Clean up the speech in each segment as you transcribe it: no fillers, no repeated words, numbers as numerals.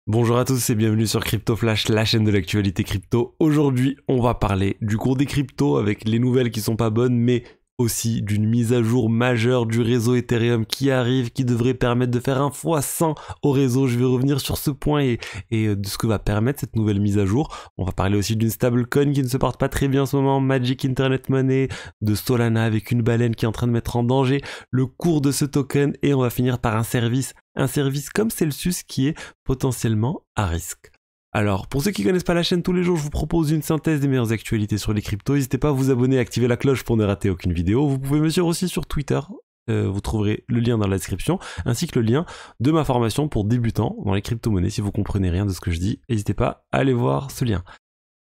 Bonjour à tous et bienvenue sur Crypto Flash, la chaîne de l'actualité crypto. Aujourd'hui, on va parler du cours des cryptos avec les nouvelles qui sont pas bonnes, mais aussi d'une mise à jour majeure du réseau Ethereum qui arrive, qui devrait permettre de faire un x100 au réseau. Je vais revenir sur ce point et de ce que va permettre cette nouvelle mise à jour. On va parler aussi d'une stablecoin qui ne se porte pas très bien en ce moment, Magic Internet Money, de Solana avec une baleine qui est en train de mettre en danger le cours de ce token, et on va finir par un service comme Celsius qui est potentiellement à risque. Alors, pour ceux qui ne connaissent pas la chaîne, tous les jours, je vous propose une synthèse des meilleures actualités sur les cryptos. N'hésitez pas à vous abonner et activer la cloche pour ne rater aucune vidéo. Vous pouvez me suivre aussi sur Twitter. Vous trouverez le lien dans la description, ainsi que le lien de ma formation pour débutants dans les crypto-monnaies. Si vous comprenez rien de ce que je dis, n'hésitez pas à aller voir ce lien.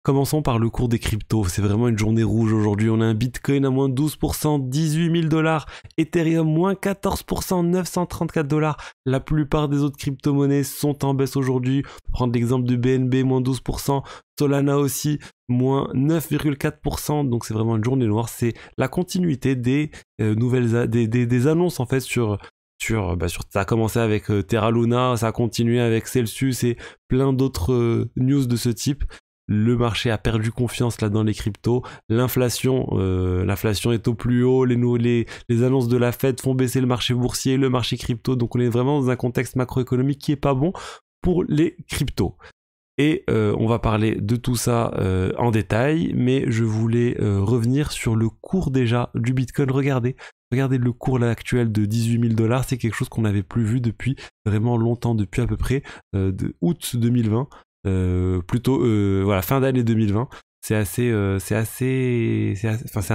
Commençons par le cours des cryptos. C'est vraiment une journée rouge aujourd'hui. On a un Bitcoin à moins 12%, 18 000 $. Ethereum moins 14%, 934 $. La plupart des autres crypto-monnaies sont en baisse aujourd'hui. On peut prendre l'exemple du BNB, moins 12%. Solana aussi, moins 9,4%. Donc c'est vraiment une journée noire. C'est la continuité des des annonces en fait sur ça a commencé avec Terra Luna, ça a continué avec Celsius et plein d'autres news de ce type. Le marché a perdu confiance là dans les cryptos, l'inflation est au plus haut, les annonces de la Fed font baisser le marché boursier, le marché crypto, donc on est vraiment dans un contexte macroéconomique qui est pas bon pour les cryptos. Et on va parler de tout ça en détail, mais je voulais revenir sur le cours déjà du Bitcoin. Regardez le cours là actuel de 18 000 $, c'est quelque chose qu'on n'avait plus vu depuis vraiment longtemps, depuis à peu près août 2020. Voilà, fin d'année 2020. C'est un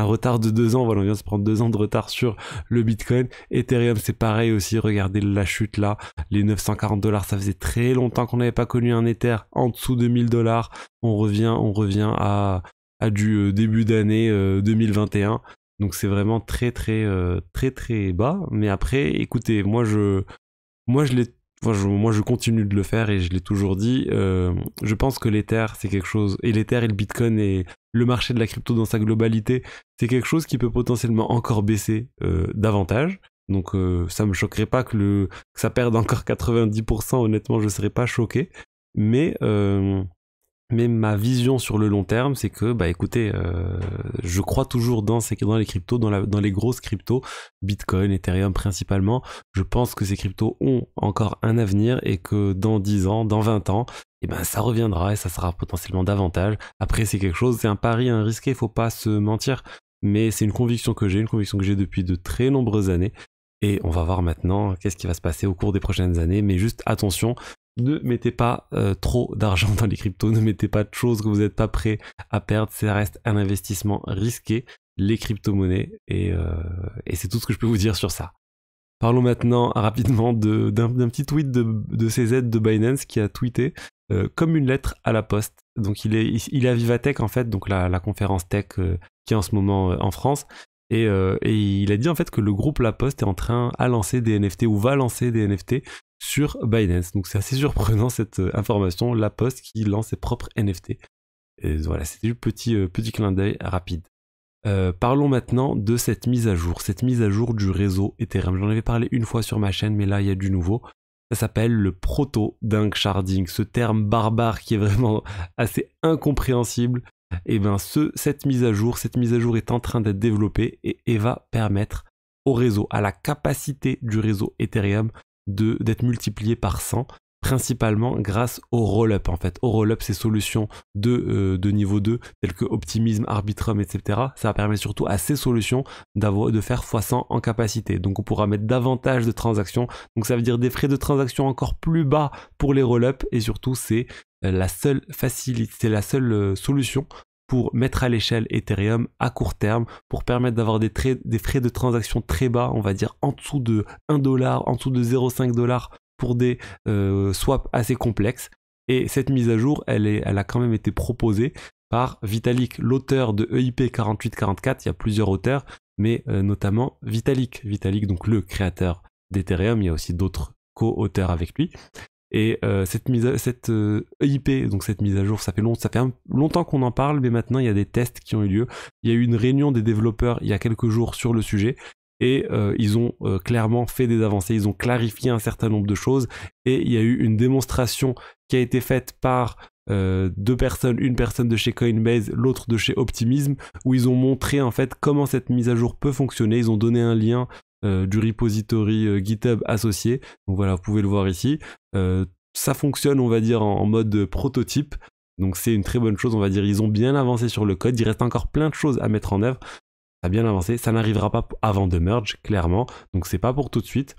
retard de 2 ans. Voilà, on vient de se prendre 2 ans de retard sur le Bitcoin. Ethereum, c'est pareil aussi. Regardez la chute là, les 940 $. Ça faisait très longtemps qu'on n'avait pas connu un Ether en dessous de 1000 $. On revient à du début d'année 2021. Donc c'est vraiment très bas. Mais après, écoutez, moi je continue de le faire et je l'ai toujours dit. Je pense que l'Ether, c'est quelque chose, et l'Ether et le Bitcoin et le marché de la crypto dans sa globalité, c'est quelque chose qui peut potentiellement encore baisser davantage. Donc ça me choquerait pas que ça perde encore 90%. Honnêtement, je serais pas choqué. Mais ma vision sur le long terme, c'est que, écoutez, je crois toujours dans les cryptos, dans les grosses cryptos, Bitcoin, Ethereum principalement. Je pense que ces cryptos ont encore un avenir et que dans 10 ans, dans 20 ans, ça reviendra et ça sera potentiellement davantage. Après, c'est un pari, un risqué, faut pas se mentir. Mais c'est une conviction que j'ai depuis de très nombreuses années. Et on va voir maintenant qu'est-ce qui va se passer au cours des prochaines années. Mais juste attention, ne mettez pas trop d'argent dans les cryptos, ne mettez pas de choses que vous n'êtes pas prêt à perdre, ça reste un investissement risqué, les crypto-monnaies, et c'est tout ce que je peux vous dire sur ça. Parlons maintenant rapidement d'un petit tweet de CZ de Binance qui a tweeté comme une lettre à la poste. Donc il est à Vivatech en fait, donc la conférence tech qui est en ce moment en France. Et il a dit en fait que le groupe La Poste est en train à lancer des NFT ou va lancer des NFT sur Binance. Donc c'est assez surprenant cette information, La Poste qui lance ses propres NFT. Et voilà, c'était le petit clin d'œil rapide. Parlons maintenant de cette mise à jour du réseau Ethereum. J'en avais parlé une fois sur ma chaîne, mais là il y a du nouveau. Ça s'appelle le proto-danksharding, ce terme barbare qui est vraiment assez incompréhensible. Et cette mise à jour est en train d'être développée et va permettre au réseau, à la capacité du réseau Ethereum d'être multiplié par 100, principalement grâce au roll-up en fait. Au roll-up, ces solutions de niveau 2 telles que Optimism, Arbitrum, etc. Ça permet surtout à ces solutions de faire x100 en capacité. Donc on pourra mettre davantage de transactions. Donc ça veut dire des frais de transaction encore plus bas pour les roll-up, et surtout c'est la seule solution pour mettre à l'échelle Ethereum à court terme, pour permettre d'avoir des frais de transaction très bas, on va dire en dessous de 1 $, en dessous de 0,5 $ pour des swaps assez complexes. Et cette mise à jour, elle a quand même été proposée par Vitalik, l'auteur de EIP 4844. Il y a plusieurs auteurs, mais notamment Vitalik, donc le créateur d'Ethereum. Il y a aussi d'autres co-auteurs avec lui. Et cette EIP, donc cette mise à jour, ça fait longtemps qu'on en parle, mais maintenant il y a des tests qui ont eu lieu. Il y a eu une réunion des développeurs il y a quelques jours sur le sujet, et ils ont clairement fait des avancées, ils ont clarifié un certain nombre de choses et il y a eu une démonstration qui a été faite par deux personnes, une personne de chez Coinbase, l'autre de chez Optimism, où ils ont montré en fait comment cette mise à jour peut fonctionner. Ils ont donné un lien du repository GitHub associé, donc voilà, vous pouvez le voir ici. Ça fonctionne, on va dire, en mode prototype, donc c'est une très bonne chose, on va dire. Ils ont bien avancé sur le code, il reste encore plein de choses à mettre en œuvre. Ça a bien avancé, ça n'arrivera pas avant de merge, clairement, donc c'est pas pour tout de suite.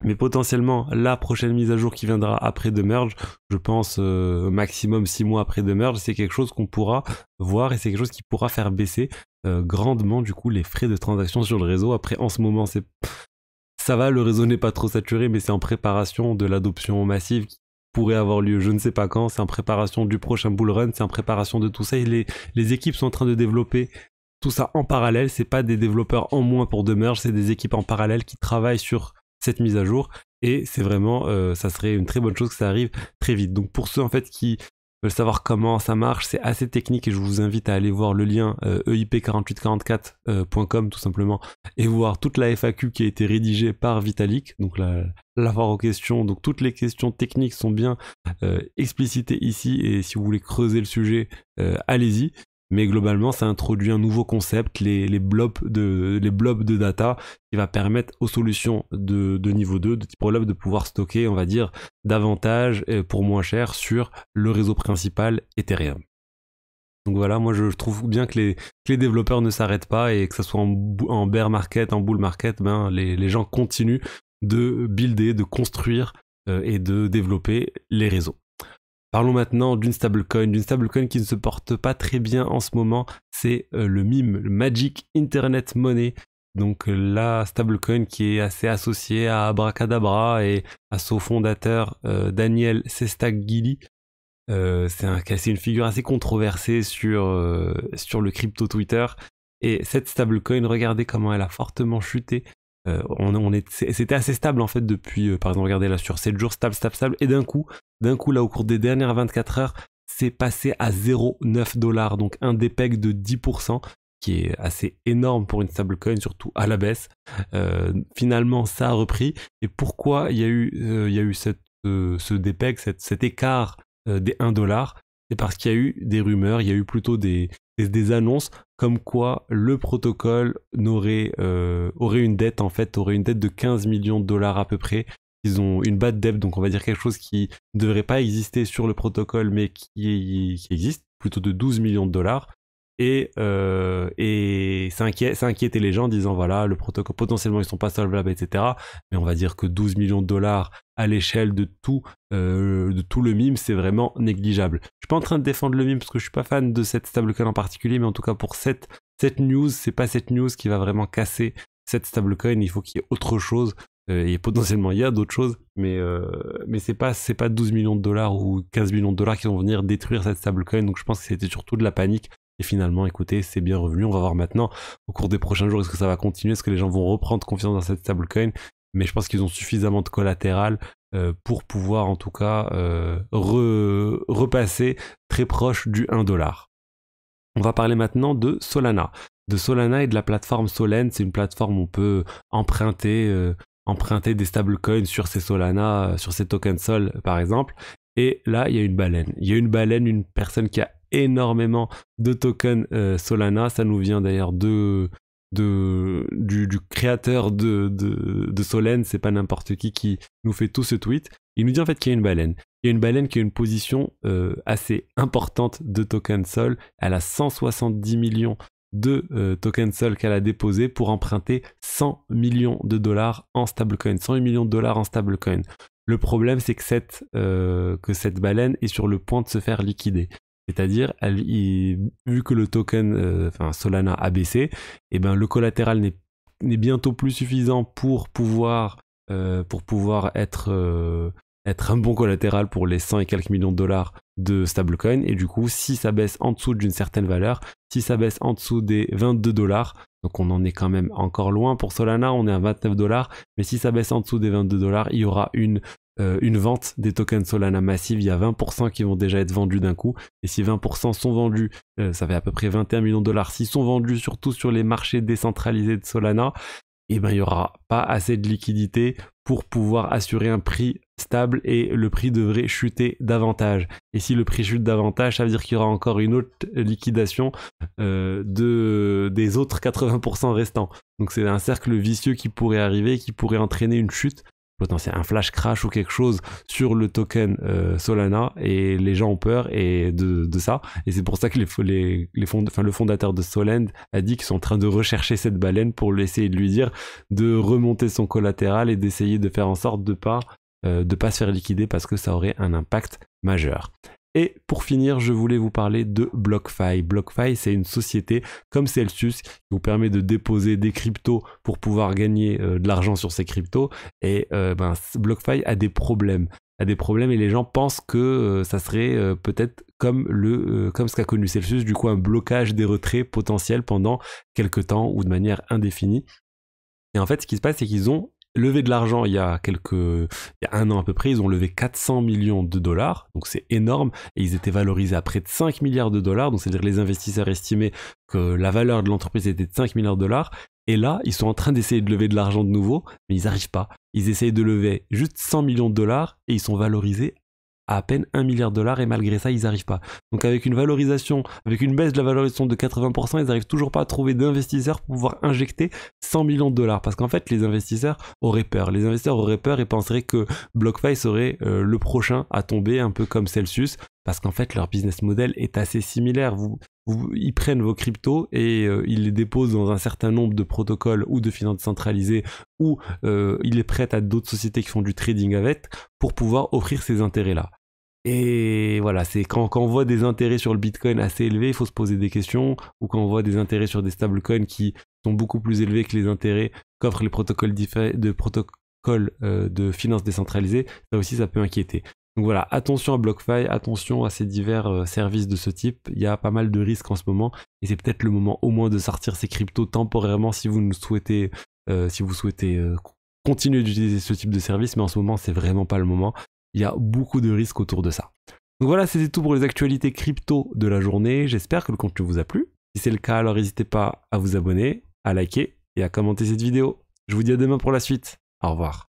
Mais potentiellement, la prochaine mise à jour qui viendra après de merge, je pense maximum 6 mois après de merge, c'est quelque chose qu'on pourra voir et c'est quelque chose qui pourra faire baisser grandement du coup les frais de transaction sur le réseau. Après, en ce moment, ça va, le réseau n'est pas trop saturé, mais c'est en préparation de l'adoption massive qui pourrait avoir lieu je ne sais pas quand, c'est en préparation du prochain bull run, c'est en préparation de tout ça et les équipes sont en train de développer tout ça en parallèle. C'est pas des développeurs en moins pour de merge, c'est des équipes en parallèle qui travaillent sur cette mise à jour et c'est vraiment ça serait une très bonne chose que ça arrive très vite. Donc pour ceux en fait qui veulent savoir comment ça marche, c'est assez technique et je vous invite à aller voir le lien eip4844.com tout simplement et voir toute la FAQ qui a été rédigée par Vitalik, donc la foire aux questions. Donc toutes les questions techniques sont bien explicitées ici et si vous voulez creuser le sujet, allez-y. Mais globalement, ça introduit un nouveau concept, les blobs de data, qui va permettre aux solutions de niveau 2, de type rollup, de pouvoir stocker, on va dire, davantage pour moins cher sur le réseau principal Ethereum. Donc voilà, moi je trouve bien que les développeurs ne s'arrêtent pas et que ce soit en bear market, en bull market, ben les gens continuent de builder, de construire et de développer les réseaux. Parlons maintenant d'une stablecoin qui ne se porte pas très bien en ce moment, c'est le MIM, le Magic Internet Money. Donc la stablecoin qui est assez associée à Abracadabra et à son fondateur Daniel Sestagili. C'est une figure assez controversée sur le crypto Twitter. Et cette stablecoin, regardez comment elle a fortement chuté. C'était assez stable en fait depuis, par exemple, regardez là sur 7 jours, stable, et d'un coup là au cours des dernières 24 heures, c'est passé à 0,9$, donc un dépeg de 10%, qui est assez énorme pour une stablecoin, surtout à la baisse. Finalement, ça a repris, et pourquoi il y a eu ce dépeg, cet écart des 1$, c'est parce qu'il y a eu des rumeurs, il y a eu plutôt des annonces comme quoi le protocole aurait une dette de 15 millions de dollars à peu près. Ils ont une bad debt, donc on va dire quelque chose qui ne devrait pas exister sur le protocole mais qui existe, plutôt de 12 millions de dollars. Et ça inquiétait les gens en disant voilà, le protocole potentiellement ils sont pas solvables, etc. Mais on va dire que 12 millions de dollars à l'échelle de tout le meme, c'est vraiment négligeable. Je suis pas en train de défendre le meme parce que je suis pas fan de cette stablecoin en particulier, mais en tout cas pour cette news, c'est pas cette news qui va vraiment casser cette stablecoin. Il faut qu'il y ait autre chose. Et potentiellement il y a d'autres choses, mais c'est pas 12 millions de dollars ou 15 millions de dollars qui vont venir détruire cette stablecoin. Donc je pense que c'était surtout de la panique. Et finalement, écoutez, c'est bien revenu. On va voir maintenant, au cours des prochains jours, est-ce que ça va continuer, est-ce que les gens vont reprendre confiance dans cette stablecoin. Mais je pense qu'ils ont suffisamment de collatéral pour pouvoir, en tout cas, repasser très proche du 1$. On va parler maintenant de Solana. De Solana et de la plateforme Solend. C'est une plateforme où on peut emprunter des stablecoins sur ces Solana, sur ces tokens Sol, par exemple. Et là, il y a une baleine. Une personne qui a énormément de tokens Solana. Ça nous vient d'ailleurs du créateur de Solend. C'est pas n'importe qui nous fait tout ce tweet. Il nous dit en fait qu'il y a une baleine. Il y a une baleine qui a une position assez importante de tokens Sol. Elle a 170 millions de tokens Sol qu'elle a déposé pour emprunter 100 millions de dollars en stablecoin. 100 millions de dollars en stablecoin. Le problème, c'est que cette baleine est sur le point de se faire liquider. C'est-à-dire, vu que le token Solana a baissé, et ben, le collatéral n'est bientôt plus suffisant pour pouvoir être un bon collatéral pour les 100 et quelques millions de dollars de stablecoin. Et du coup, si ça baisse en dessous d'une certaine valeur, si ça baisse en dessous des 22$, donc on en est quand même encore loin pour Solana, on est à 29$, mais si ça baisse en dessous des 22$, il y aura une vente des tokens Solana massive. Il y a 20% qui vont déjà être vendus d'un coup, et si 20% sont vendus, ça fait à peu près 21 millions de dollars. S'ils sont vendus surtout sur les marchés décentralisés de Solana, et ben il n'y aura pas assez de liquidité pour pouvoir assurer un prix stable et le prix devrait chuter davantage. Et si le prix chute davantage, ça veut dire qu'il y aura encore une autre liquidation des autres 80% restants. Donc c'est un cercle vicieux qui pourrait arriver, qui pourrait entraîner une chute potentiel, un flash crash ou quelque chose sur le token Solana, et les gens ont peur de ça, et c'est pour ça que le fondateur de Solend a dit qu'ils sont en train de rechercher cette baleine pour essayer de lui dire de remonter son collatéral et d'essayer de faire en sorte de pas se faire liquider parce que ça aurait un impact majeur. Et pour finir, je voulais vous parler de BlockFi. BlockFi, c'est une société comme Celsius qui vous permet de déposer des cryptos pour pouvoir gagner de l'argent sur ces cryptos. Et BlockFi a des problèmes. Et les gens pensent que ça serait peut-être comme ce qu'a connu Celsius, du coup un blocage des retraits potentiels pendant quelques temps ou de manière indéfinie. Et en fait, ce qui se passe, c'est qu'ils ont levé de l'argent il y a un an à peu près. Ils ont levé 400 millions de dollars, donc c'est énorme, et ils étaient valorisés à près de 5 milliards de dollars, donc c'est-à-dire que les investisseurs estimaient que la valeur de l'entreprise était de 5 milliards de dollars, et là, ils sont en train d'essayer de lever de l'argent de nouveau, mais ils n'arrivent pas. Ils essayent de lever juste 100 millions de dollars, et ils sont valorisés à peine 1 milliard de dollars, et malgré ça, ils n'arrivent pas. Donc avec une baisse de la valorisation de 80%, ils n'arrivent toujours pas à trouver d'investisseurs pour pouvoir injecter 100 millions de dollars. Parce qu'en fait, les investisseurs auraient peur. Les investisseurs auraient peur et penseraient que BlockFi serait le prochain à tomber, un peu comme Celsius, parce qu'en fait, leur business model est assez similaire. Ils prennent vos cryptos et ils les déposent dans un certain nombre de protocoles ou de finances centralisées, ou ils les prêtent à d'autres sociétés qui font du trading avec pour pouvoir offrir ces intérêts-là. Et voilà, c'est quand on voit des intérêts sur le Bitcoin assez élevés, il faut se poser des questions, ou quand on voit des intérêts sur des stablecoins qui sont beaucoup plus élevés que les intérêts qu'offrent les protocoles de finances décentralisées, ça aussi ça peut inquiéter. Donc voilà, attention à BlockFi, attention à ces divers services de ce type. Il y a pas mal de risques en ce moment, et c'est peut-être le moment au moins de sortir ces cryptos temporairement si vous souhaitez continuer d'utiliser ce type de service, mais en ce moment c'est vraiment pas le moment. Il y a beaucoup de risques autour de ça. Donc voilà, c'était tout pour les actualités crypto de la journée. J'espère que le contenu vous a plu. Si c'est le cas, alors n'hésitez pas à vous abonner, à liker et à commenter cette vidéo. Je vous dis à demain pour la suite. Au revoir.